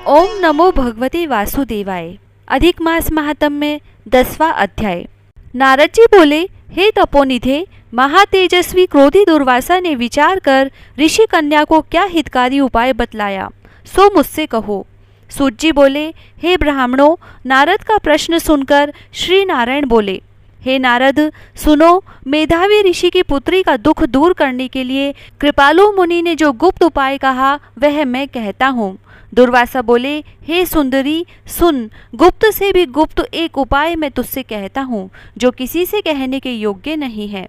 ओम नमो भगवते वासुदेवाय। अधिक मास महात्म्य 10वां अध्याय। नारद जी बोले, हे तपोनिधे, महातेजस्वी क्रोधी दुर्वासा ने विचार कर ऋषि कन्या को क्या हितकारी उपाय बतलाया, सो मुझसे कहो। सूत जी बोले, हे ब्राह्मणों, नारद का प्रश्न सुनकर श्री नारायण बोले, हे नारद, सुनो, मेधावी ऋषि की पुत्री का दुख दूर करने के लिए कृपालु मुनि ने जो गुप्त उपाय कहा वह मैं कहता हूँ। दुर्वासा बोले, हे सुंदरी, सुन, गुप्त से भी गुप्त एक उपाय मैं तुझसे कहता हूँ जो किसी से कहने के योग्य नहीं है,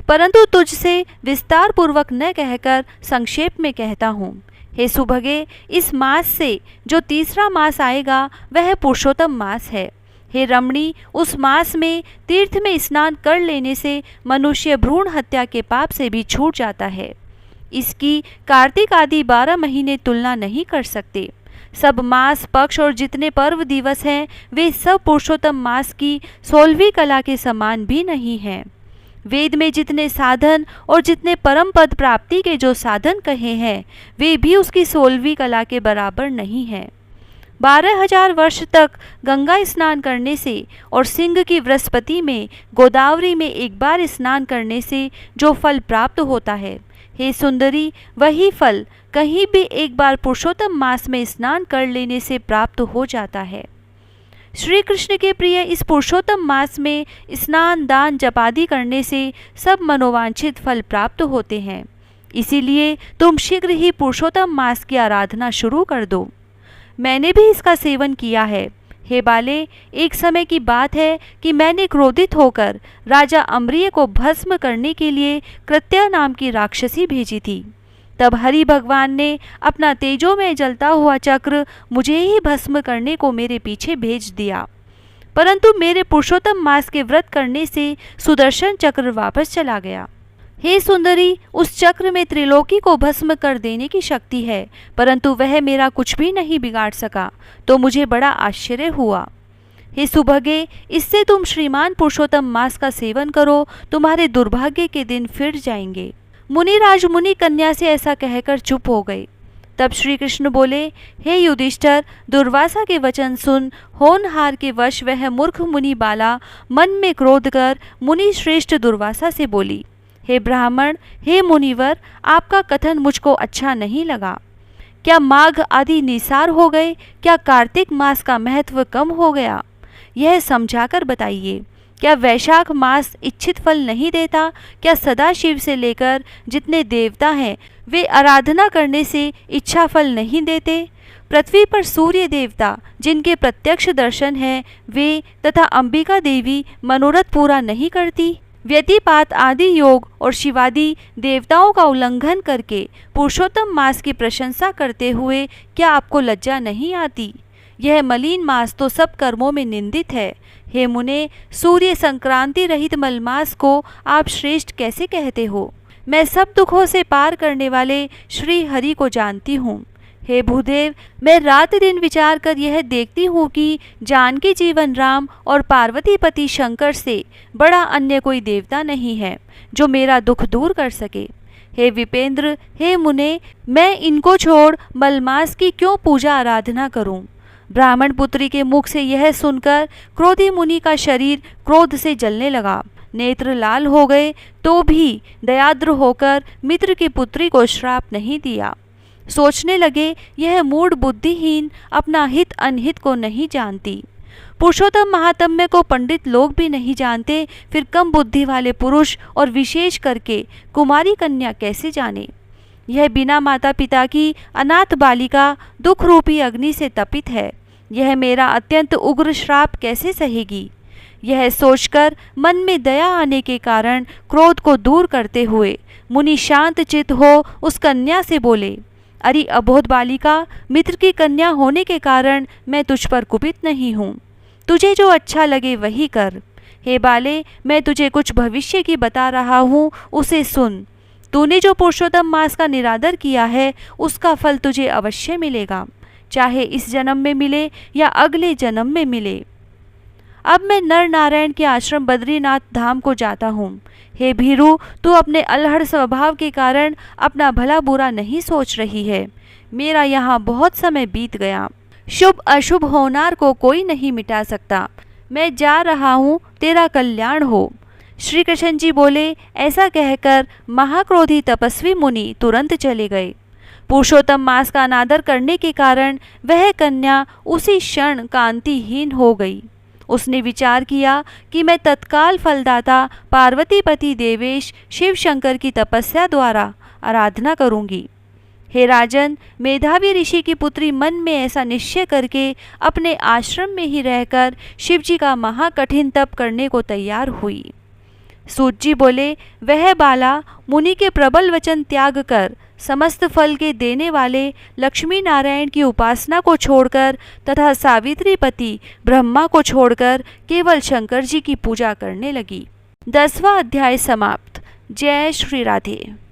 परंतु तुझसे विस्तार पूर्वक न कहकर संक्षेप में कहता हूँ। हे सुभगे, इस मास से जो तीसरा मास आएगा वह पुरुषोत्तम मास है। हे रमणी, उस मास में तीर्थ में स्नान कर लेने से मनुष्य भ्रूण हत्या के पाप से भी छूट जाता है। इसकी कार्तिक आदि 12 महीने तुलना नहीं कर सकते। सब मास, पक्ष और जितने पर्व दिवस हैं वे सब पुरुषोत्तम मास की 16वीं कला के समान भी नहीं हैं। वेद में जितने साधन और जितने परम पद प्राप्ति के जो साधन कहे हैं वे भी उसकी 16वीं कला के बराबर नहीं हैं। 12,000 वर्ष तक गंगा स्नान करने से और सिंह की बृहस्पति में गोदावरी में एक बार स्नान करने से जो फल प्राप्त होता है, हे सुंदरी, वही फल कहीं भी एक बार पुरुषोत्तम मास में स्नान कर लेने से प्राप्त हो जाता है। श्री कृष्ण के प्रिय इस पुरुषोत्तम मास में स्नान, दान, जपादि करने से सब मनोवांछित फल प्राप्त होते हैं। इसीलिए तुम शीघ्र ही पुरुषोत्तम मास की आराधना शुरू कर दो। मैंने भी इसका सेवन किया है। हे बाले, एक समय की बात है कि मैंने क्रोधित होकर राजा अम्बरीय को भस्म करने के लिए कृत्या नाम की राक्षसी भेजी थी। तब हरि भगवान ने अपना तेजो में जलता हुआ चक्र मुझे ही भस्म करने को मेरे पीछे भेज दिया, परंतु मेरे पुरुषोत्तम मास के व्रत करने से सुदर्शन चक्र वापस चला गया। हे सुंदरी, उस चक्र में त्रिलोकी को भस्म कर देने की शक्ति है, परंतु वह मेरा कुछ भी नहीं बिगाड़ सका, तो मुझे बड़ा आश्चर्य हुआ। हे सुभगे, इससे तुम श्रीमान पुरुषोत्तम मास का सेवन करो, तुम्हारे दुर्भाग्य के दिन फिर जाएंगे। मुनिराज मुनि कन्या से ऐसा कहकर चुप हो गए। तब श्री कृष्ण बोले, हे युधिष्ठिर, दुर्वासा के वचन सुन। होनहार के वश वह मूर्ख मुनि बाला मन में क्रोध कर मुनि श्रेष्ठ दुर्वासा से बोली, हे ब्राह्मण, हे मुनिवर, आपका कथन मुझको अच्छा नहीं लगा। क्या माघ आदि निसार हो गए? क्या कार्तिक मास का महत्व कम हो गया? यह समझाकर बताइए। क्या वैशाख मास इच्छित फल नहीं देता? क्या सदाशिव से लेकर जितने देवता हैं वे आराधना करने से इच्छा फल नहीं देते? पृथ्वी पर सूर्य देवता जिनके प्रत्यक्ष दर्शन है वे तथा अंबिका देवी मनोरथ पूरा नहीं करती? व्यतिपात आदि योग और शिवादि देवताओं का उल्लंघन करके पुरुषोत्तम मास की प्रशंसा करते हुए क्या आपको लज्जा नहीं आती? यह मलिन मास तो सब कर्मों में निंदित है। हे मुने, सूर्य संक्रांति रहित मलमास को आप श्रेष्ठ कैसे कहते हो? मैं सब दुखों से पार करने वाले श्री हरि को जानती हूँ। हे भूदेव, मैं रात दिन विचार कर यह देखती हूँ कि जानकी जीवन राम और पार्वती पति शंकर से बड़ा अन्य कोई देवता नहीं है जो मेरा दुख दूर कर सके। हे विपेंद्र, हे मुने, मैं इनको छोड़ मलमास की क्यों पूजा आराधना करूं? ब्राह्मण पुत्री के मुख से यह सुनकर क्रोधी मुनि का शरीर क्रोध से जलने लगा। नेत्र लाल हो गए तो भी दयाद्र होकर मित्र की पुत्री को श्राप नहीं दिया। सोचने लगे, यह मूढ़ बुद्धिहीन अपना हित अनहित को नहीं जानती। पुरुषोत्तम महात्म्य को पंडित लोग भी नहीं जानते, फिर कम बुद्धि वाले पुरुष और विशेष करके कुमारी कन्या कैसे जाने? यह बिना माता पिता की अनाथ बालिका दुख रूपी अग्नि से तपित है। यह मेरा अत्यंत उग्र श्राप कैसे सहेगी? यह सोचकर मन में दया आने के कारण क्रोध को दूर करते हुए मुनि शांत चित्त हो उस कन्या से बोले, अरे अबोध बालिका, मित्र की कन्या होने के कारण मैं तुझ पर कुपित नहीं हूँ। तुझे जो अच्छा लगे वही कर। हे बाले, मैं तुझे कुछ भविष्य की बता रहा हूँ, उसे सुन। तूने जो पुरुषोत्तम मास का निरादर किया है उसका फल तुझे अवश्य मिलेगा, चाहे इस जन्म में मिले या अगले जन्म में मिले। अब मैं नर नारायण के आश्रम बद्रीनाथ धाम को जाता हूँ। हे भीरू, तू अपने अलहड़ स्वभाव के कारण अपना भला बुरा नहीं सोच रही है। मेरा यहाँ बहुत समय बीत गया। शुभ अशुभ होनार को कोई नहीं मिटा सकता। मैं जा रहा हूँ, तेरा कल्याण हो। श्री कृष्ण जी बोले, ऐसा कहकर महाक्रोधी तपस्वी मुनि तुरंत चले गए। पुरुषोत्तम मास का अनादर करने के कारण वह कन्या उसी क्षण कांतिहीन हो गई। उसने विचार किया कि मैं तत्काल फलदाता पार्वतीपति देवेश शिव शंकर की तपस्या द्वारा आराधना करूंगी। हे राजन, मेधावी ऋषि की पुत्री मन में ऐसा निश्चय करके अपने आश्रम में ही रहकर शिवजी का महाकठिन तप करने को तैयार हुई। सूत जी बोले, वह बाला मुनि के प्रबल वचन त्याग कर समस्त फल के देने वाले लक्ष्मी नारायण की उपासना को छोड़कर तथा सावित्री पति ब्रह्मा को छोड़कर केवल शंकर जी की पूजा करने लगी। 10वां अध्याय समाप्त। जय श्री राधे।